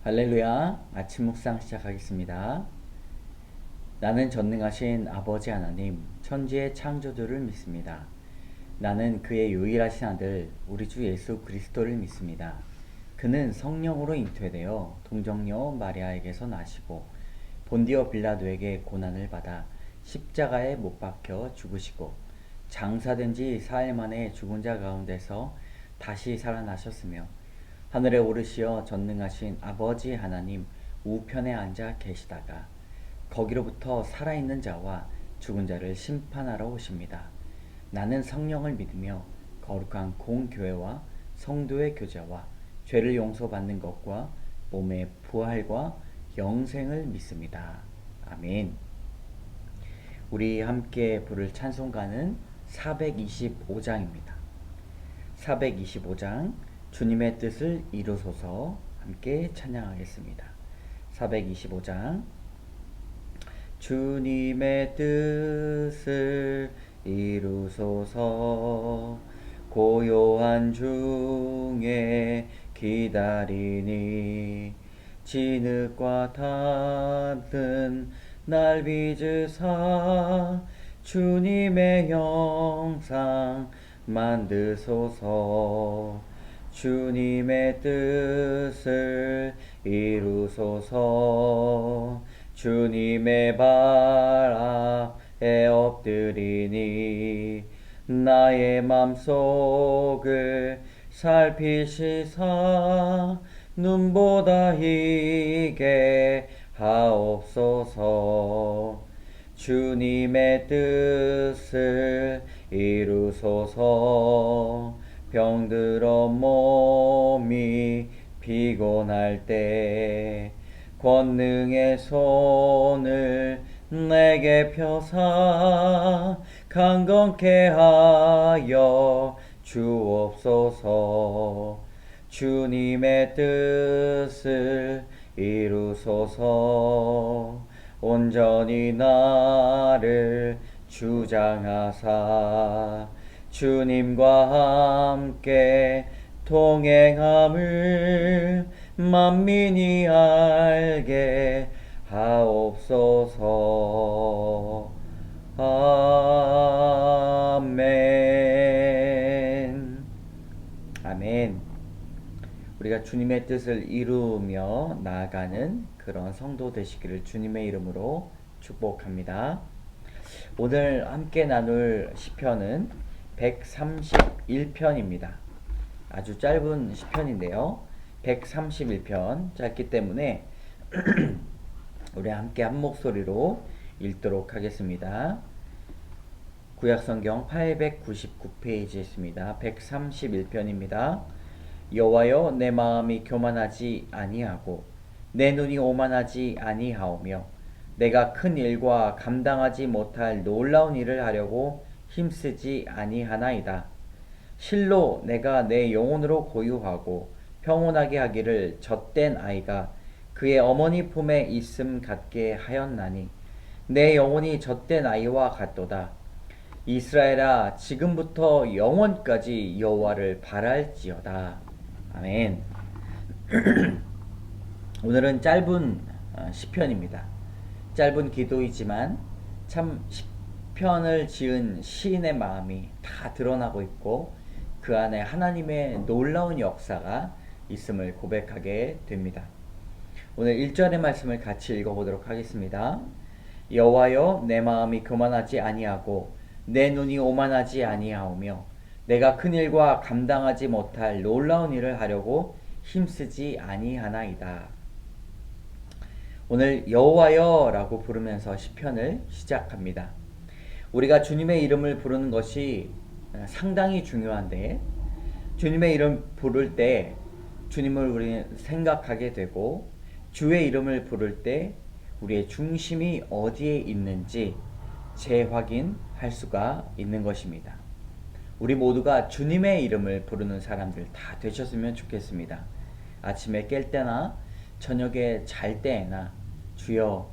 할렐루야. 아침 묵상 시작하겠습니다. 나는 전능하신 아버지 하나님, 천지의 창조주를 믿습니다. 나는 그의 유일하신 아들, 우리 주 예수 그리스도를 믿습니다. 그는 성령으로 잉태되어 동정녀 마리아에게서 나시고 본디오 빌라도에게 고난을 받아 십자가에 못 박혀 죽으시고 장사된 지 사흘 만에 죽은 자 가운데서 다시 살아나셨으며 하늘에 오르시어 전능하신 아버지 하나님 우편에 앉아 계시다가 거기로부터 살아있는 자와 죽은 자를 심판하러 오십니다. 나는 성령을 믿으며 거룩한 공교회와 성도의 교제와 죄를 용서받는 것과 몸의 부활과 영생을 믿습니다. 아멘. 우리 함께 부를 찬송가는 425장입니다. 425장 주님의 뜻을 이루소서 함께 찬양하겠습니다. 425장 주님의 뜻을 이루소서 고요한 중에 기다리니 진흙과 닿는 날 빚으사 주님의 형상 만드소서 주님의 뜻을 이루소서 주님의 발 앞에 엎드리니 나의 맘속을 살피시사 눈보다 희게 하옵소서 주님의 뜻을 이루소서 병들어 몸이 피곤할 때 권능의 손을 내게 펴사 강건케 하여 주옵소서 주님의 뜻을 이루소서 온전히 나를 주장하사 주님과 함께 동행함을 만민이 알게 하옵소서. 아멘. 아멘. 우리가 주님의 뜻을 이루며 나아가는 그런 성도 되시기를 주님의 이름으로 축복합니다. 오늘 함께 나눌 시편은 131편입니다. 아주 짧은 시편인데요. 131편 짧기 때문에 우리 함께 한 목소리로 읽도록 하겠습니다. 구약성경 899페이지에 있습니다. 131편입니다. 여호와여 내 마음이 교만하지 아니하고 내 눈이 오만하지 아니하오며 내가 큰 일과 감당하지 못할 놀라운 일을 하려고 힘쓰지 아니하나이다. 실로 내가 내 영혼으로 고유하고 평온하게 하기를 젖된 아이가 그의 어머니 품에 있음 같게 하였나니 내 영혼이 젖된 아이와 같도다. 이스라엘아 지금부터 영원까지 여호와를 바랄지어다. 아멘. 오늘은 짧은 시편입니다. 짧은 기도이지만 참 시편을 지은 시인의 마음이 다 드러나고 있고 그 안에 하나님의 놀라운 역사가 있음을 고백하게 됩니다. 오늘 1절의 말씀을 같이 읽어보도록 하겠습니다. 여호와여 내 마음이 교만하지 아니하고 내 눈이 오만하지 아니하오며 내가 큰 일과 감당하지 못할 놀라운 일을 하려고 힘쓰지 아니하나이다. 오늘 여호와여 라고 부르면서 시편을 시작합니다. 우리가 주님의 이름을 부르는 것이 상당히 중요한데 주님의 이름 부를 때 주님을 우리는 생각하게 되고 주의 이름을 부를 때 우리의 중심이 어디에 있는지 재확인할 수가 있는 것입니다. 우리 모두가 주님의 이름을 부르는 사람들 다 되셨으면 좋겠습니다. 아침에 깰 때나 저녁에 잘 때나 주여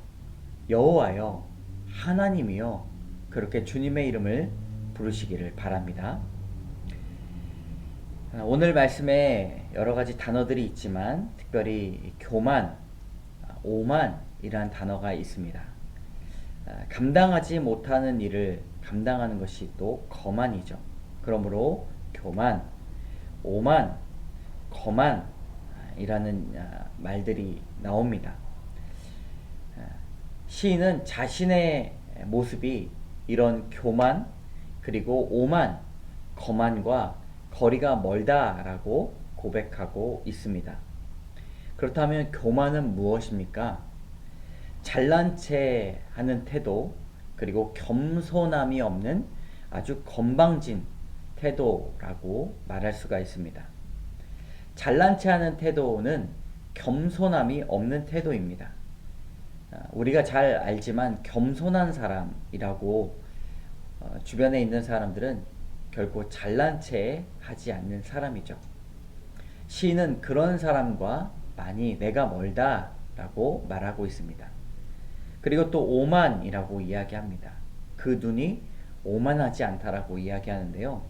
여호와여 하나님이여 그렇게 주님의 이름을 부르시기를 바랍니다. 오늘 말씀에 여러 가지 단어들이 있지만 특별히 교만, 오만이라는 단어가 있습니다. 감당하지 못하는 일을 감당하는 것이 또 거만이죠. 그러므로 교만, 오만, 거만이라는 말들이 나옵니다. 시인은 자신의 모습이 이런 교만 그리고 오만, 거만과 거리가 멀다라고 고백하고 있습니다. 그렇다면 교만은 무엇입니까? 잘난 체 하는 태도, 그리고 겸손함이 없는 아주 건방진 태도라고 말할 수가 있습니다. 잘난 체 하는 태도는 겸손함이 없는 태도입니다. 우리가 잘 알지만 겸손한 사람이라고 주변에 있는 사람들은 결코 잘난 체 하지 않는 사람이죠. 시인은 그런 사람과 많이 내가 멀다 라고 말하고 있습니다. 그리고 또 오만이라고 이야기합니다. 그 눈이 오만하지 않다라고 이야기하는데요.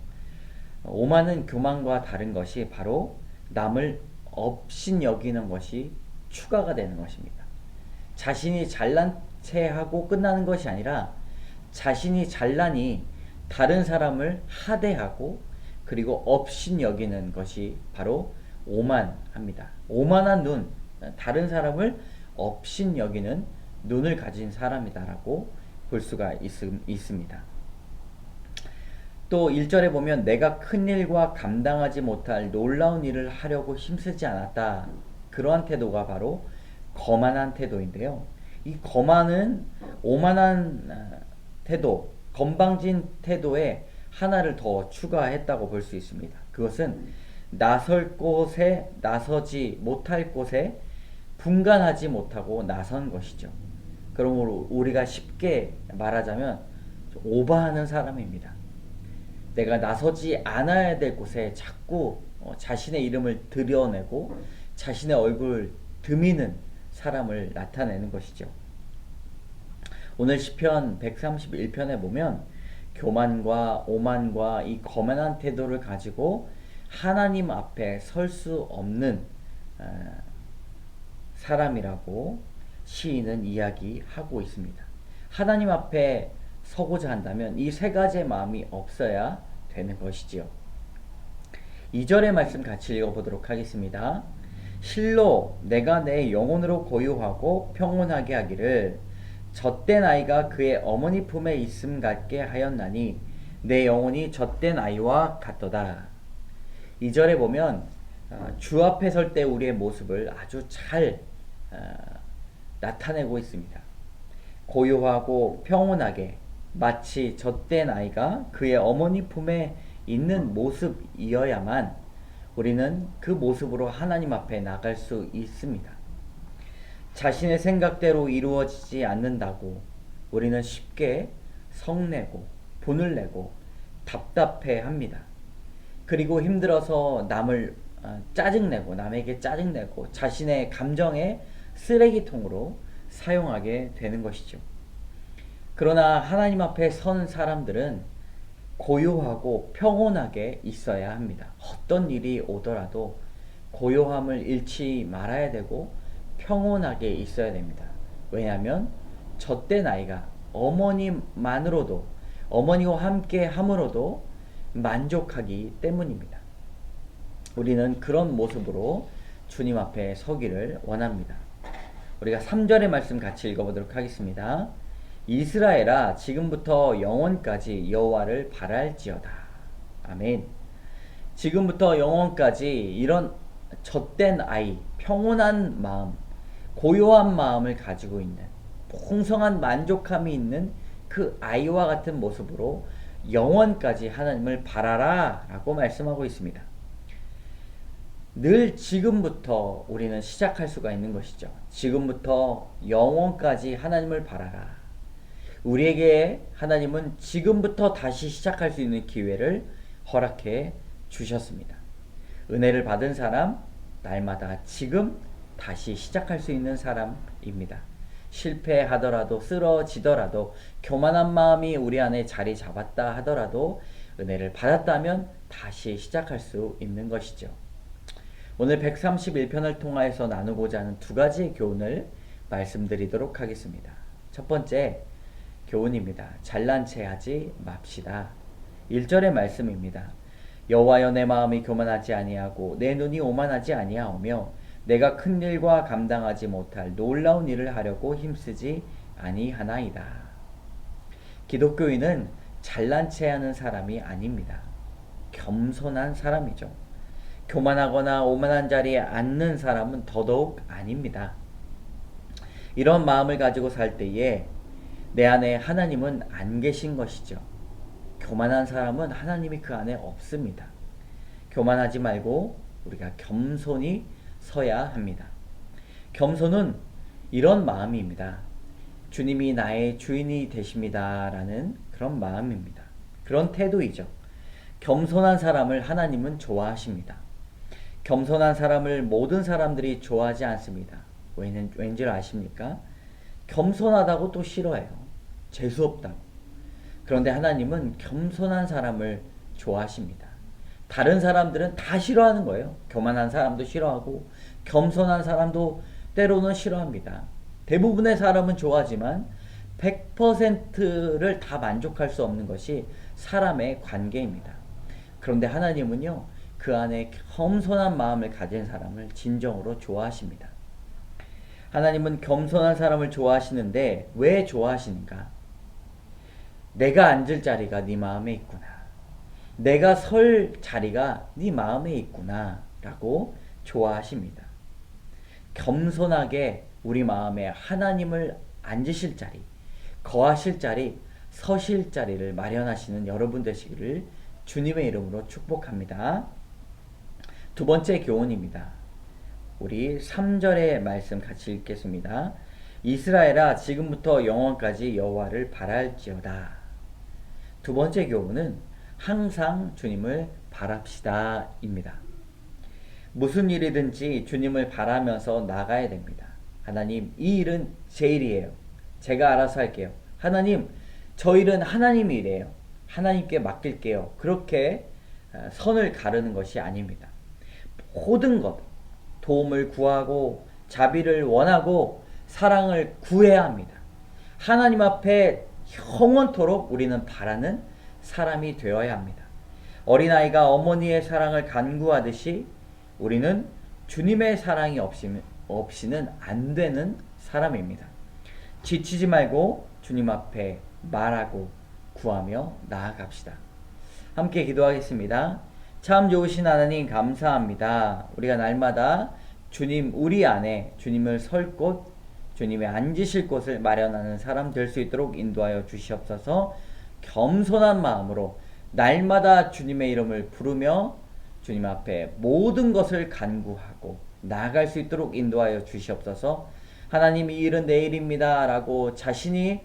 오만은 교만과 다른 것이 바로 남을 업신여기는 것이 추가가 되는 것입니다. 자신이 잘난 체하고 끝나는 것이 아니라 자신이 잘나니 다른 사람을 하대하고 그리고 업신여기는 것이 바로 오만합니다. 오만한 눈, 다른 사람을 업신여기는 눈을 가진 사람이다라고 볼 수가 있습니다. 또 1절에 보면 내가 큰 일과 감당하지 못할 놀라운 일을 하려고 힘쓰지 않았다. 그러한 태도가 바로 거만한 태도인데요. 이 거만은 오만한 태도, 건방진 태도에 하나를 더 추가했다고 볼 수 있습니다. 그것은 나설 곳에 나서지 못할 곳에 분간하지 못하고 나선 것이죠. 그러므로 우리가 쉽게 말하자면 오버하는 사람입니다. 내가 나서지 않아야 될 곳에 자꾸 자신의 이름을 드러내고 자신의 얼굴을 드미는 사람을 나타내는 것이죠. 오늘 시편 131편에 보면 교만과 오만과 이 거만한 태도를 가지고 하나님 앞에 설 수 없는 사람이라고 시인은 이야기하고 있습니다. 하나님 앞에 서고자 한다면 이 세 가지의 마음이 없어야 되는 것이지요. 2절의 말씀 같이 읽어보도록 하겠습니다. 실로 내가 내 영혼으로 고요하고 평온하게 하기를 젖된 아이가 그의 어머니 품에 있음 같게 하였나니 내 영혼이 젖된 아이와 같도다. 2절에 보면 주 앞에 설 때 우리의 모습을 아주 잘 나타내고 있습니다. 고요하고 평온하게 마치 젖된 아이가 그의 어머니 품에 있는 모습이어야만 우리는 그 모습으로 하나님 앞에 나갈 수 있습니다. 자신의 생각대로 이루어지지 않는다고 우리는 쉽게 성내고 분을 내고 답답해 합니다. 그리고 힘들어서 남을 짜증내고 남에게 짜증내고 자신의 감정의 쓰레기통으로 사용하게 되는 것이죠. 그러나 하나님 앞에 선 사람들은 고요하고 평온하게 있어야 합니다. 어떤 일이 오더라도 고요함을 잃지 말아야 되고 평온하게 있어야 됩니다. 왜냐하면 젖된 아이가 어머니만으로도 어머니와 함께 함으로도 만족하기 때문입니다. 우리는 그런 모습으로 주님 앞에 서기를 원합니다. 우리가 3절의 말씀 같이 읽어보도록 하겠습니다. 이스라엘아 지금부터 영원까지 여호와를 바랄지어다. 아멘. 지금부터 영원까지 이런 젖된 아이, 평온한 마음, 고요한 마음을 가지고 있는 풍성한 만족함이 있는 그 아이와 같은 모습으로 영원까지 하나님을 바라라 라고 말씀하고 있습니다. 늘 지금부터 우리는 시작할 수가 있는 것이죠. 지금부터 영원까지 하나님을 바라라. 우리에게 하나님은 지금부터 다시 시작할 수 있는 기회를 허락해 주셨습니다. 은혜를 받은 사람, 날마다 지금 다시 시작할 수 있는 사람입니다. 실패하더라도 쓰러지더라도 교만한 마음이 우리 안에 자리 잡았다 하더라도 은혜를 받았다면 다시 시작할 수 있는 것이죠. 오늘 131편을 통하여서 나누고자 하는 두 가지의 교훈을 말씀드리도록 하겠습니다. 첫 번째 교훈입니다. 잘난 체 하지 맙시다. 1절의 말씀입니다. 여호와여 내 마음이 교만하지 아니하고 내 눈이 오만하지 아니하오며 내가 큰 일과 감당하지 못할 놀라운 일을 하려고 힘쓰지 아니하나이다. 기독교인은 잘난 체 하는 사람이 아닙니다. 겸손한 사람이죠. 교만하거나 오만한 자리에 앉는 사람은 더더욱 아닙니다. 이런 마음을 가지고 살 때에 내 안에 하나님은 안 계신 것이죠. 교만한 사람은 하나님이 그 안에 없습니다. 교만하지 말고 우리가 겸손히 서야 합니다. 겸손은 이런 마음입니다. 주님이 나의 주인이 되십니다 라는 그런 마음입니다. 그런 태도이죠. 겸손한 사람을 하나님은 좋아하십니다. 겸손한 사람을 모든 사람들이 좋아하지 않습니다. 왠지 아십니까? 겸손하다고 또 싫어해요. 재수없다고. 그런데 하나님은 겸손한 사람을 좋아하십니다. 다른 사람들은 다 싫어하는 거예요. 교만한 사람도 싫어하고 겸손한 사람도 때로는 싫어합니다. 대부분의 사람은 좋아하지만 100%를 다 만족할 수 없는 것이 사람의 관계입니다. 그런데 하나님은요, 그 안에 겸손한 마음을 가진 사람을 진정으로 좋아하십니다. 하나님은 겸손한 사람을 좋아하시는데 왜 좋아하시는가? 내가 앉을 자리가 네 마음에 있구나. 내가 설 자리가 네 마음에 있구나 라고 좋아하십니다. 겸손하게 우리 마음에 하나님을 앉으실 자리, 거하실 자리, 서실 자리를 마련하시는 여러분 되시기를 주님의 이름으로 축복합니다. 두 번째 교훈입니다. 우리 3절의 말씀 같이 읽겠습니다. 이스라엘아 지금부터 영원까지 여호와를 바랄지어다. 두 번째 교훈은 항상 주님을 바랍시다 입니다. 무슨 일이든지 주님을 바라면서 나가야 됩니다. 하나님, 이 일은 제 일이에요. 제가 알아서 할게요. 하나님, 저 일은 하나님이 일이에요. 하나님께 맡길게요. 그렇게 선을 가르는 것이 아닙니다. 모든 것, 도움을 구하고 자비를 원하고 사랑을 구해야 합니다. 하나님 앞에 영원토록 우리는 바라는 사람이 되어야 합니다. 어린아이가 어머니의 사랑을 간구하듯이 우리는 주님의 사랑이 없이는 안 되는 사람입니다. 지치지 말고 주님 앞에 말하고 구하며 나아갑시다. 함께 기도하겠습니다. 참 좋으신 하나님 감사합니다. 우리가 날마다 주님 우리 안에 주님을 설 곳, 주님의 앉으실 곳을 마련하는 사람 될 수 있도록 인도하여 주시옵소서. 겸손한 마음으로 날마다 주님의 이름을 부르며 주님 앞에 모든 것을 간구하고 나아갈 수 있도록 인도하여 주시옵소서. 하나님 이 일은 내 일입니다 라고 자신이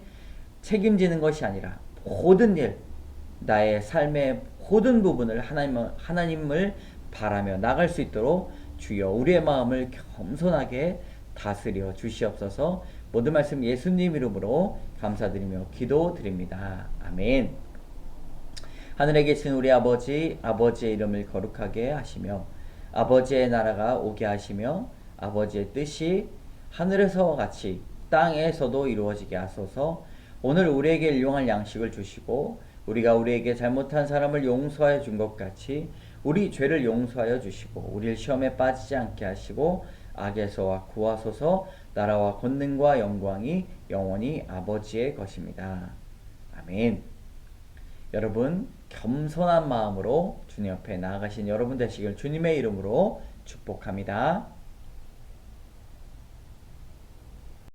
책임지는 것이 아니라 모든 일, 나의 삶의 모든 부분을 하나님을 바라며 나갈 수 있도록 주여 우리의 마음을 겸손하게 다스려 주시옵소서. 모든 말씀 예수님 이름으로 감사드리며 기도드립니다. 아멘. 하늘에 계신 우리 아버지, 아버지의 이름을 거룩하게 하시며 아버지의 나라가 오게 하시며 아버지의 뜻이 하늘에서와 같이 땅에서도 이루어지게 하소서. 오늘 우리에게 일용할 양식을 주시고 우리가 우리에게 잘못한 사람을 용서하여 준 것 같이 우리 죄를 용서하여 주시고 우리를 시험에 빠지지 않게 하시고 악에서와 구하소서. 나라와 권능과 영광이 영원히 아버지의 것입니다. 아멘. 여러분 겸손한 마음으로 주님 옆에 나아가신 여러분 되시길 주님의 이름으로 축복합니다.